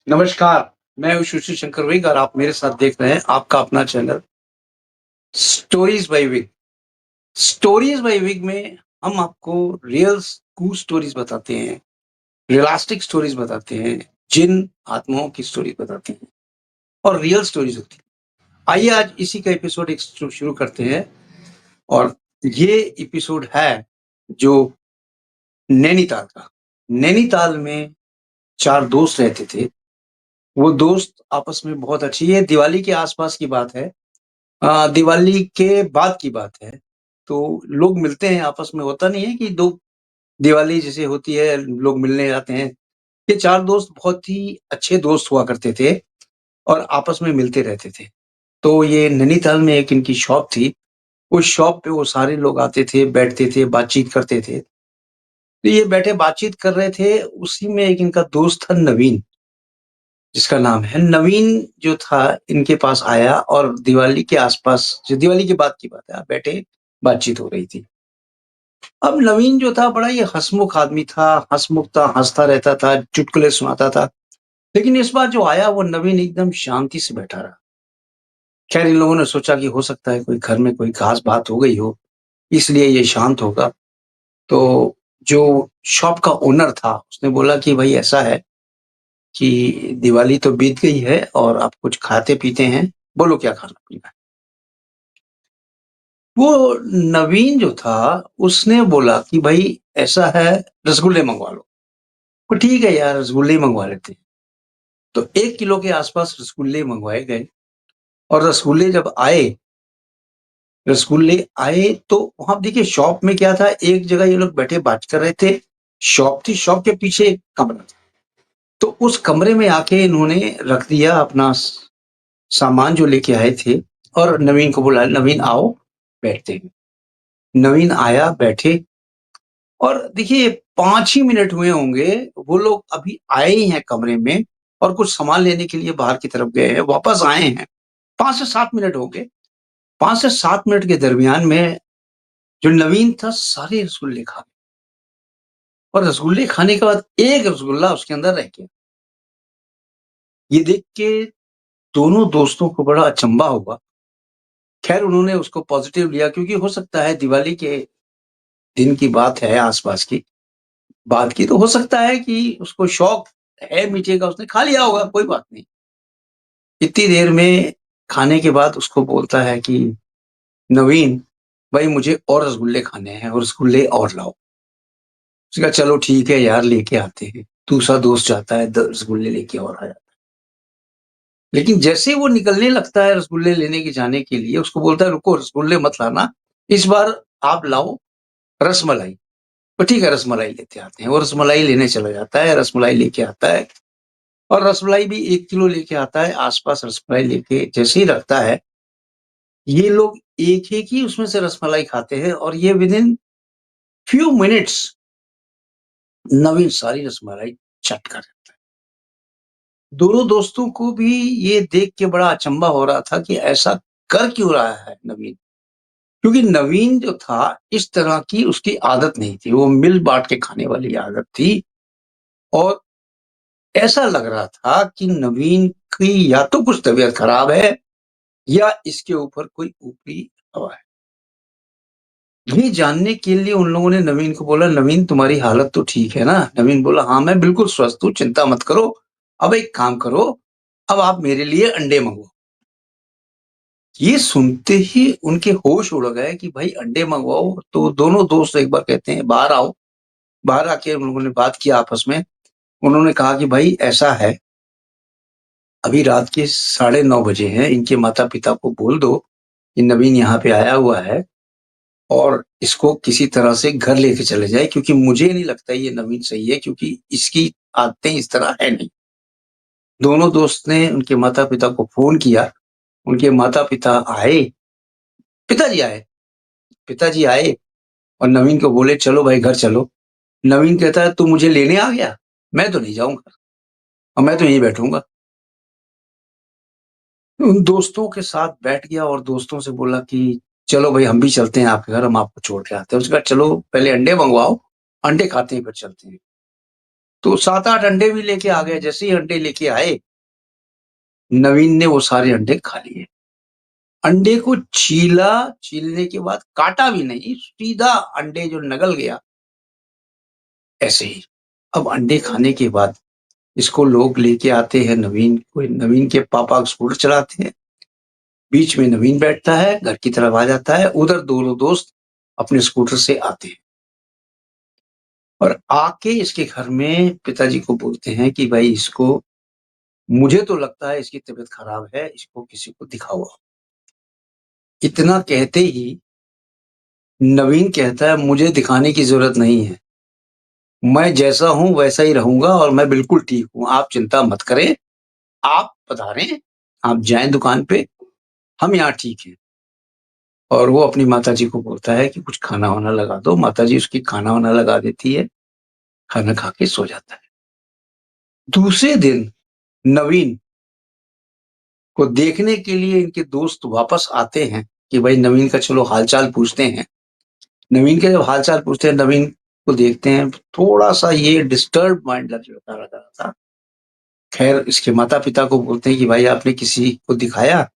नमस्कार, मैं हूँ सुशील शंकर विग और आप मेरे साथ देख रहे हैं आपका अपना चैनल स्टोरीज़ बाय विग। स्टोरीज़ बाय विग में हम आपको रियल ट्रू स्टोरीज़ बताते हैं, रियलिस्टिक स्टोरीज़ बताते हैं, जिन आत्माओं की स्टोरी बताते हैं और रियल स्टोरीज़ होती हैं। आइए आज इसी का एपिसोड एक शुरू करते हैं और ये एपिसोड है जो नैनीताल का। नैनीताल में 4 दोस्त रहते थे। वो दोस्त आपस में बहुत अच्छी ये दिवाली के आस-पास की बात है। दिवाली के बाद की बात है, तो लोग मिलते हैं आपस में होता नहीं है कि 2 दिवाली जैसे होती है, लोग मिलने जाते हैं। ये 4 दोस्त बहुत ही अच्छे दोस्त हुआ करते थे और आपस में मिलते रहते थे। तो ये नैनीताल में एक इनकी शॉप थी, उस शॉप पे वो सारे लोग आते थे, बैठते थे, बातचीत करते थे। तो ये बैठे बातचीत कर रहे थे, उसी में एक इनका दोस्त था नवीन, जिसका नाम है। नवीन जो था इनके पास आया और दिवाली के आस-पास जो दिवाली के बाद की बात है, आप बैठे, बातचीत हो रही थी। अब नवीन जो था बड़ा ही हँसमुख आदमी था, हँसमुख था, हँसता रहता था, चुटकुले सुनाता था। लेकिन इस बार जो आया वो नवीन एकदम शांति से बैठा रहा। खैर इन लोगों ने सोचा कि हो सकता है कोई घर में कोई ख़ास बात हो गई हो, इसलिए ये शांत होगा। तो जो शॉप का ओनर था, उसने बोला कि भई ऐसा है कि दिवाली तो बीत गई है और आप कुछ खाते-पीते हैं, बोलो क्या खाना-पीना है? वो नवीन जो था, उसने बोला कि भई ऐसा है रसगुल्ले मँगवा लो। तो ठीक है यार रसगुल्ले ही मँगवा लेते हैं। तो 1 किलो के आस-पास रसगुल्ले मँगवाए गए और रसगुल्ले आए तो वहाँ देखिए शॉप में क्या था, एक जगह ये लोग बैठे बात कर रहे थे। शॉप थी, शॉप के पीछे एक कमरा था। तो उस कमरे में आके इन्होंने रख दिया अपना सामान जो लेके आए थे और नवीन को बुलाया, "नवीन आओ, बैठते हैं।" नवीन आया, बैठे और देखिए 5 ही मिनट हुए होंगे, वो लोग अभी आए ही हैं कमरे में और कुछ सामान लेने के लिए बाहर की तरफ गए हैं, वापस आए हैं। 5 से 7 मिनट हो गए। 5 से 7 मिनट के दरमियान में जो नवीन था सारे रसगुल्ले खा गया और रसगुल्ले खाने के बाद एक रसगुल्ला उसके अंदर रह गया। ये देख के दोनों दोस्तों को बड़ा अचंभा हुआ। ख़ैर उन्होंने उसको पॉज़िटिव लिया क्योंकि हो सकता है दिवाली के दिन की बात है आस-पास की। बात की तो हो सकता है कि उसको शौक है मीठे का, उसने खा लिया होगा, कोई बात नहीं। इतनी देर में खाने के बाद उसको बोलता है कि नवीन, भाई मुझे और रसगुल्ले खाने हैं और रसगुल्ले और लाओ। उसने कहा चलो ठीक है यार लेके आते हैं। दूसरा दोस्त जाता है रसगुल्ले लेके और आ जाता है। लेकिन जैसे ही वो निकलने लगता है रसगुल्ले लेने के जाने के लिए, उसको बोलता है रुको रसगुल्ले मत लाना, इस बार आप लाओ रसमलाई। तो ठीक है रसमलाई लेते आते हैं। वो रसमलाई लेने चला जाता है, रसमलाई लेके आता है और रसमलाई भी 1 किलो लेके आता है। आस-पास रसमलाई लेके जैसे ही रखता है, ये लोग एक-एक ही उसमें से रसमलाई खाते हैं और ये विदिन फ्यू मिनट्स नवीन सारी रसमलाई चट कर देता है। दोनों दोस्तों को भी ये देख के बड़ा अचंभा हो रहा था कि ऐसा कर क्यों रहा है नवीन? क्योंकि नवीन जो था, इस तरह की उसकी आदत नहीं थी। वो मिल-बाँट के खाने वाली आदत थी और ऐसा लग रहा था कि नवीन की या तो कुछ तबीयत खराब है या इसके ऊपर कोई ऊपरी हवा है। ये जानने के लिए उन लोगों ने नवीन को बोला, "नवीन तुम्हारी हालत तो ठीक है ना?" नवीन बोला, "हाँ, मैं बिल्कुल स्वस्थ हूँ, चिंता मत करो। अब एक काम करो, अब आप मेरे लिए अंडे मँगवाओ।" ये सुनते ही उनके होश उड़ गए कि भाई अंडे मँगवाओ, तो दोनों दोस्त एक बार कहते हैं, "बाहर आओ।" बाहर आके उन लोगों ने बात किया आपस में। उन्होंने कहा कि, "भाई ऐसा है, अभी रात के साढ़े 9 बजे हैं, इनके माता-पिता को बोल दो कि नवीन यहाँ पे आया हुआ है और इसको किसी तरह से घर लेके चले जाएँ क्योंकि मुझे नहीं लगता ये नवीन सही है क्योंकि इसकी आदतें इस तरह है नहीं।" दोनों दोस्त ने उनके माता-पिता को फ़ोन किया, उनके माता-पिता आए, पिताजी आए, पिताजी आए और नवीन को बोले, "चलो भाई घर चलो।" नवीन कहता है, "तू मुझे लेने आ गया? मैं तो नहीं जाऊँगा और मैं तो यहीं बैठूँगा।" उन दोस्तों के साथ बैठ गया और दोस्तों से बोला कि चलो भाई हम भी चलते हैं आपके घर, हम आपको छोड़ के आते हैं। उसने कहा चलो पहले अंडे मँगवाओ, अंडे खाते हैं फिर चलते हैं। तो 7-8 अंडे भी लेके आ गए। जैसे ही अंडे लेके आए, नवीन ने वो सारे अंडे खा लिए। अंडे को छीला, छीलने के बाद काटा भी नहीं, सीधा अंडे जो निगल गया, ऐसे ही। अब अंडे खाने के बाद इसको लोग लेके आते हैं नवीन को, नवीन के पापा स्कूटर चलाते हैं, बीच में नवीन बैठता है, घर की तरफ आ जाता है, उधर दोनों दोस्त अपने स्कूटर से आते हैं और आके इसके घर में पिताजी को बोलते हैं कि भाई इसको, मुझे तो लगता है इसकी तबीयत खराब है, इसको किसी को दिखाओ। इतना कहते ही नवीन कहता है मुझे दिखाने की ज़रूरत नहीं है। मैं जैसा हूँ वैसा ही रहूँगा और मैं बिल्कुल ठीक हूँ। आप चिंता मत करें, आप पधारें, आप जाएँ दुकान पे, हम यहाँ ठीक हैं। और वो अपनी माताजी को बोलता है कि कुछ खाना-वाना लगा दो। माताजी उसकी खाना-वाना लगा देती है, खाना खा के सो जाता है। दूसरे दिन नवीन को देखने के लिए इनके दोस्त वापस आते हैं कि भाई नवीन का चलो हाल-चाल पूछते हैं। नवीन का जब हाल-चाल पूछते हैं, नवीन को देखते हैं, थोड़ा-सा ये डिस्टर्ब माइंड लग रहा था। खैर इसके माता-पिता को बोलते हैं कि भाई आपने किसी को दिखाया?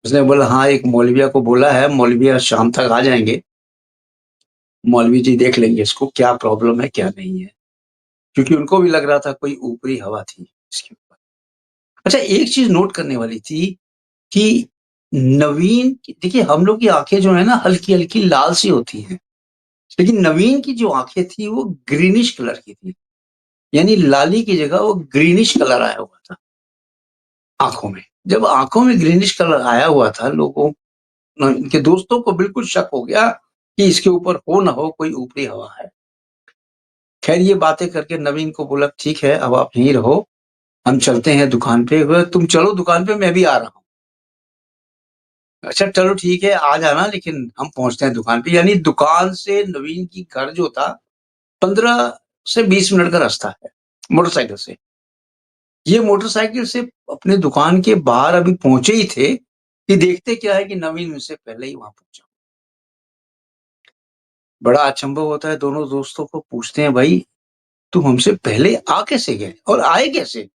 उसने बोला हाँ, एक मौलविया को बोला है, मौलविया शाम तक आ जाएँगे। मौलवी जी देख लेंगे इसको क्या प्रॉब्लम है, क्या नहीं है। क्योंकि उनको भी लग रहा था कोई ऊपरी हवा थी इसके ऊपर। अच्छा एक चीज़ नोट करने वाली थी कि नवीन की देखिए हम लोग की आँखें जो है ना हल्की-हल्की लाल सी होती हैं। लेकिन नवीन की जो आँखें थी वो ग्रीनिश कलर की थी। यानी लाली की जगह वो ग्रीनिश कलर आया हुआ था आँखों में। जब आँखों में ग्रीनिश कलर आया हुआ था लोगों इनके दोस्तों को बिल्कुल शक हो गया कि इसके ऊपर हो ना हो कोई ऊपरी हवा है। ख़ैर ये बातें करके नवीन को बोला ठीक है अब आप यहीं रहो, हम चलते हैं दुकान पे। बोला तुम चलो दुकान पे मैं भी आ रहा हूँ। अच्छा चलो ठीक है आ जाना लेकिन हम पहुँचते हैं दुकान पे। यानी दुकान से नवीन की घर जो था 15 से 20 मिनट का रास्ता है, मोटरसाइकिल से। ये मोटरसाइकिल से अपने दुकान के बाहर अभी पहुँचे ही थे, कि देखते क्या है कि नवीन उनसे पहले ही वहाँ पहुँचा। बड़ा अचंभव होता है दोनों दोस्तों को, पूछते हैं भाई तुम हमसे पहले आ कैसे गए और आए कैसे?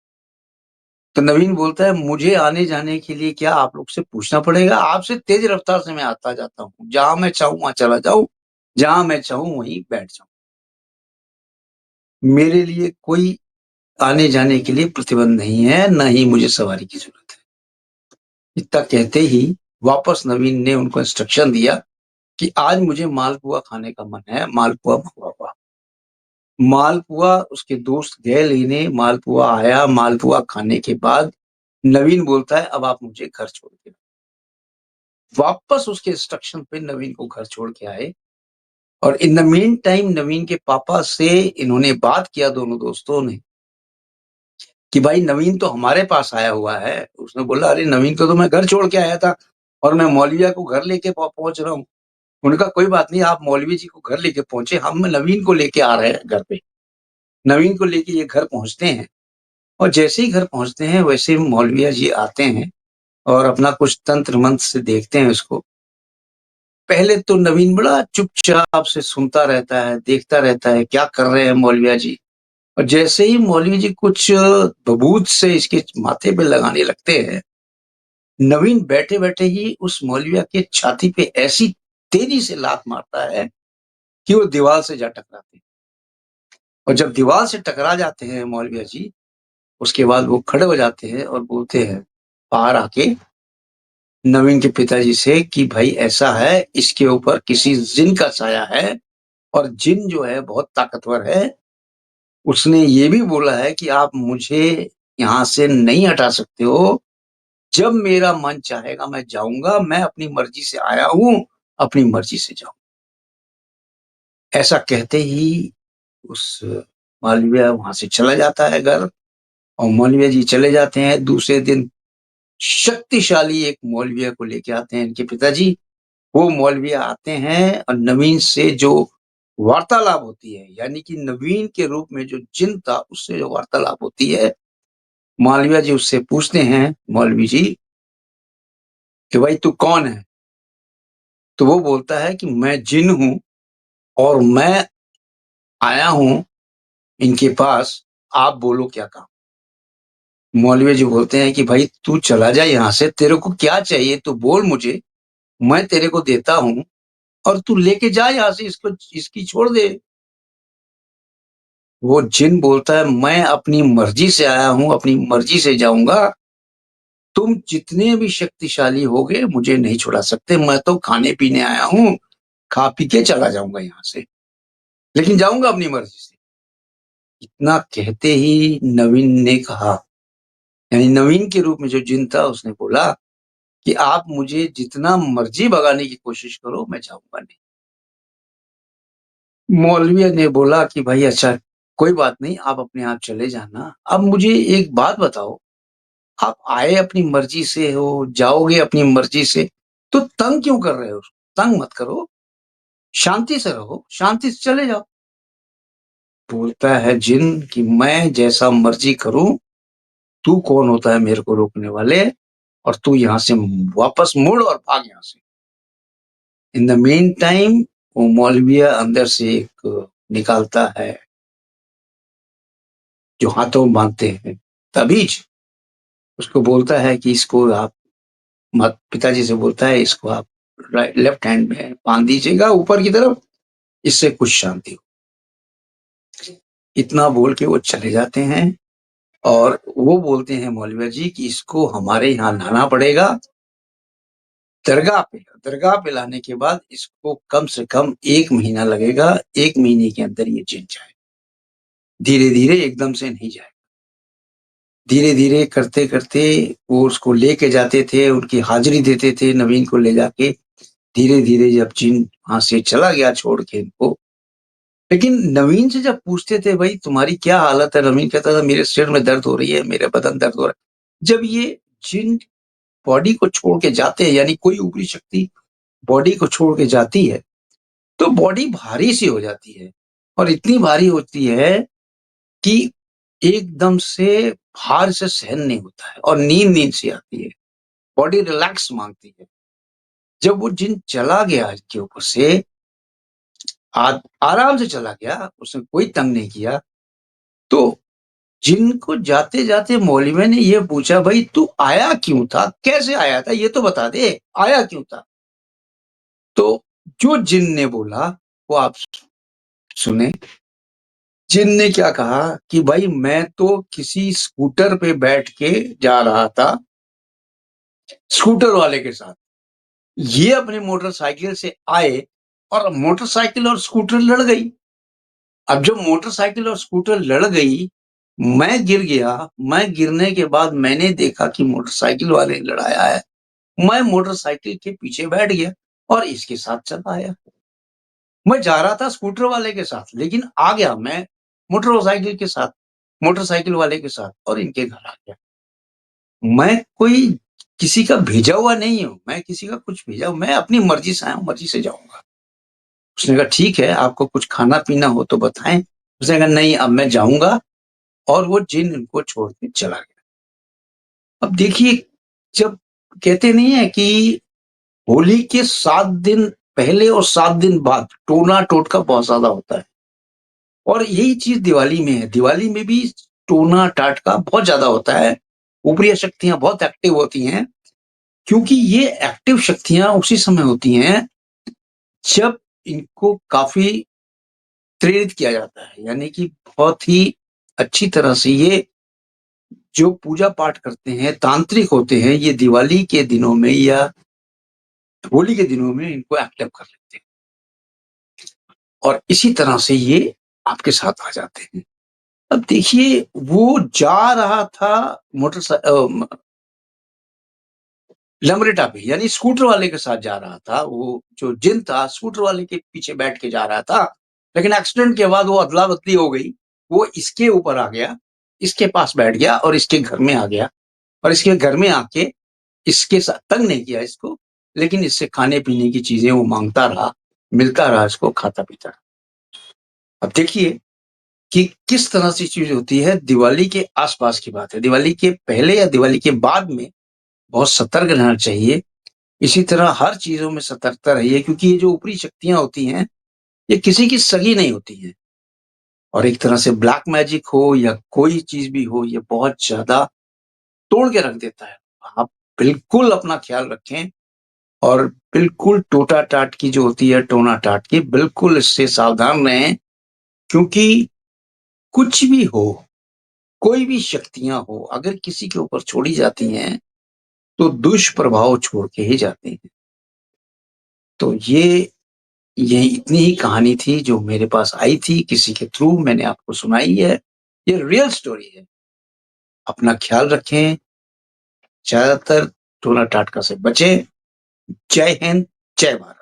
तो नवीन बोलता है मुझे आने-जाने के लिए क्या आप लोग से पूछना पड़ेगा? आपसे तेज़ रफ़्तार से मैं आता-जाता हूँ। जहाँ मैं चाहूँ वहाँ चला जाऊँ, जहाँ मैं चाहूँ वहीं बैठ जाऊँ। मेरे लिए कोई आने-जाने के लिए प्रतिबंध नहीं है, ना ही मुझे सवारी की ज़रूरत है। इतना कहते ही वापस नवीन ने उनको इंस्ट्रक्शन दिया कि आज मुझे मालपुआ खाने का मन है, मालपुआ मँगवाओ। मालपुआ उसके दोस्त गए लेने, मालपुआ आया, मालपुआ खाने के बाद नवीन बोलता है अब आप मुझे घर छोड़ के वापस उसके इंस्ट्रक्शन पे नवीन को घर छोड़ के आए और इन द मीन टाइम नवीन के पापा से इन्होंने बात किया दोनों दोस्तों ने कि भाई नवीन तो हमारे पास आया हुआ है। उसने बोला अरे नवीन को तो मैं घर छोड़ के आया था और मैं मौलविया को घर लेके पहुँच रहा हूँ। उन्होंने कहा कोई बात नहीं आप मौलवी जी को घर लेके पहुँचे, हम नवीन को लेके आ रहे हैं घर पे। नवीन को लेके ये घर पहुँचते हैं और जैसे ही घर पहुँचते हैं वैसे ही मौलविया जी आते हैं और अपना कुछ तंत्र मंत्र से देखते हैं उसको। पहले तो नवीन बड़ा चुपचाप से सुनता रहता है, देखता रहता है, क्या कर रहे हैं मौलविया जी? और जैसे ही मौलवी जी कुछ बबूत से इसके माथे पे लगाने लगते हैं, नवीन बैठे-बैठे ही उस मौलविया के छाती पे ऐसी तेज़ी से लात मारता है कि वो दीवार से जा टकराते हैं। और जब दीवार से टकरा जाते हैं मौलविया जी, उसके बाद वो खड़े हो जाते हैं और बोलते हैं बाहर आके नवीन के पिताजी से कि भाई ऐसा है, इसके ऊपर किसी जिन का साया है और जिन जो है बहुत ताकतवर है। उसने ये भी बोला है कि आप मुझे यहाँ से नहीं हटा सकते हो। जब मेरा मन चाहेगा मैं जाऊँगा, मैं अपनी मर्ज़ी से आया हूँ, अपनी मर्ज़ी से जाऊँ। ऐसा कहते ही उस मालवीय वहाँ से चला जाता है घर और मौलविया जी चले जाते हैं। दूसरे दिन शक्तिशाली एक मौलविया को लेके आते हैं इनके पिताजी। वो मौलविया आते हैं और नवीन से जो वार्तालाप होती है, यानी कि नवीन के रूप में जो जिन था, उससे जो वार्तालाप होती है, मौलविया जी उससे पूछते हैं, "मौलवी जी कि भाई तू कौन है?" तो वो बोलता है कि मैं जिन हूँ और मैं आया हूँ इनके पास, आप बोलो क्या काम? मौलवी जी बोलते हैं कि भाई तू चला जा यहाँ से, तेरे को क्या चाहिए तू बोल मुझे, मैं तेरे को देता हूँ और तू लेके जा यहाँ से, इसको इसकी छोड़ दे। वो जिन बोलता है मैं अपनी मर्जी से आया हूँ, अपनी मर्जी से जाऊँगा, तुम जितने भी शक्तिशाली होगे मुझे नहीं छुड़ा सकते, मैं तो खाने-पीने आया हूँ, खा-पी के चला जाऊँगा यहाँ से, लेकिन जाऊँगा अपनी मर्जी से। इतना कहते ही नवीन ने कहा, यानी नवीन के रूप में जो जिन था उसने बोला कि आप मुझे जितना मर्जी भगाने की कोशिश करो, मैं जाऊँगा नहीं। मौलवी ने बोला कि भाई अच्छा, कोई बात नहीं, आप अपने आप चले जाना। अब मुझे एक बात बताओ, आप आए अपनी मर्ज़ी से हो, जाओगे अपनी मर्ज़ी से, तो तंग क्यों कर रहे हो? तंग मत करो, शांति से रहो, शांति से चले जाओ। बोलता है जिन कि मैं जैसा मर्ज़ी करूँ, तू कौन होता है मेरे को रोकने वाले? और तू यहाँ से वापस मुड़ और भाग यहाँ से। इन द मीन टाइम वो मौलविया अंदर से एक निकालता है, जो हाथों में बाँधते हैं, ताबीज़। उसको बोलता है कि इसको आप मत, पिताजी से बोलता है इसको आप लेफ्ट हैंड में बाँध दीजिएगा ऊपर की तरफ, इससे कुछ शांति हो। इतना बोल के वो चले जाते हैं और वो बोलते हैं मौलवी जी कि इसको हमारे यहाँ लाना पड़ेगा, दरगाह पे लाने के बाद इसको कम से कम 1 महीना लगेगा, 1 महीने के अंदर ये जिन जाए। धीरे-धीरे एकदम से नहीं जाए। धीरे-धीरे करते-करते वो उसको लेके जाते थे, उनकी हाज़िरी देते थे नवीन को ले जाके। धीरे-धीरे जब जिन वहाँ से चला गया छोड़ के इनको, लेकिन नवीन से जब पूछते थे भई तुम्हारी क्या हालत है? नवीन कहता था मेरे सिर में दर्द हो रही है, मेरे बदन दर्द हो रहा है। जब ये जिन बॉडी को छोड़ के जाते हैं, यानी कोई ऊपरी शक्ति बॉडी को छोड़ के जाती है, तो बॉडी भारी-सी हो जाती है और इतनी भारी होती है कि एकदम से भार से सहन नहीं होता है और नींद-नींद सी आती है। बॉडी रिलैक्स माँगती है। जब वो जिन चला गया इसके ऊपर से, आराम से चला गया, उसने कोई तंग नहीं किया, तो जिन को जाते-जाते मौलवी ने ये पूछा, "भई तू आया क्यों था? कैसे आया था? ये तो बता दे, आया क्यों था?" तो जो जिन ने बोला, वो आप सुने। जिन ने क्या कहा कि भाई मैं तो किसी स्कूटर पे बैठ के जा रहा था, स्कूटर वाले के साथ। ये अपने मोटरसाइकिल से आए और मोटरसाइकिल और स्कूटर लड़ गई। अब जब मोटरसाइकिल और स्कूटर लड़ गई, मैं गिर गया। मैं गिरने के बाद मैंने देखा कि मोटरसाइकिल वाले ने लड़ाया है। मैं मोटरसाइकिल के पीछे बैठ गया और इसके साथ चला आया। मैं जा रहा था स्कूटर वाले के साथ, लेकिन आ गया मैं मोटरसाइकिल वाले के साथ और इनके घर आ गया। मैं कोई किसी का भेजा हुआ नहीं हूँ, मैं किसी का कुछ भेजा मैं अपनी मर्ज़ी से आया हूँ, मर्ज़ी से जाऊँगा। उसने कहा ठीक है, आपको कुछ खाना-पीना हो तो बताएँ। उसने कहा नहीं अब मैं जाऊँगा और वो जिन उनको छोड़ के चला गया। अब देखिए, जब कहते नहीं है कि होली के 7 दिन पहले और 7 दिन बाद टोना-टोटका बहुत ज़्यादा होता है और यही चीज़ दिवाली में है। दिवाली में भी टोना-टाटका बहुत ज़्यादा होता है। ऊपरी शक्तियाँ बहुत एक्टिव होती हैं, क्योंकि ये एक्टिव शक्तियाँ उसी समय होती हैं जब इनको काफ़ी प्रेरित किया जाता है। यानी कि बहुत ही अच्छी तरह से ये जो पूजा-पाठ करते हैं, तांत्रिक होते हैं, ये दिवाली के दिनों में या होली के दिनों में इनको एक्टिव कर लेते हैं और इसी तरह से ये आपके साथ आ जाते हैं। अब देखिए, वो जा रहा था लंबरेटा पे, यानी स्कूटर वाले के साथ जा रहा था। वो जो जिन था स्कूटर वाले के पीछे बैठ के जा रहा था, लेकिन एक्सीडेंट के बाद वो अदला-बदली हो गई। वो इसके ऊपर आ गया, इसके पास बैठ गया और इसके घर में आ गया और इसके घर में आके इसके साथ तंग नहीं किया इसको, लेकिन इससे खाने-पीने की चीज़ें वो माँगता रहा, मिलता रहा इसको, खाता-पीता रहा। अब देखिए कि किस तरह से चीज़ होती है, दिवाली के आस-पास की बात है। दिवाली के पहले या दिवाली के बाद में बहुत सतर्क रहना चाहिए। इसी तरह हर चीज़ों में सतर्कता रहिए, क्योंकि ये जो ऊपरी शक्तियाँ होती हैं, ये किसी की सगी नहीं होती हैं। और एक तरह से ब्लैक मैजिक हो या कोई चीज़ भी हो, ये बहुत ज़्यादा तोड़ के रख देता है। आप बिल्कुल अपना ख़्याल रखें और बिल्कुल टोटा-टाट की जो होती है, टोना-टाट की, बिल्कुल इससे सावधान रहें क्योंकि कुछ भी हो, कोई भी शक्तियाँ हो, अगर किसी के ऊपर छोड़ी जाती हैं, तो दुष्प्रभाव छोड़ के ही जाती हैं। तो ये इतनी ही कहानी थी जो मेरे पास आई थी, किसी के थ्रू मैंने आपको सुनाई है। ये रियल स्टोरी है। अपना ख़्याल रखें, ज़्यादातर टोना-टाटका से बचें। जय हिंद, जय भारत।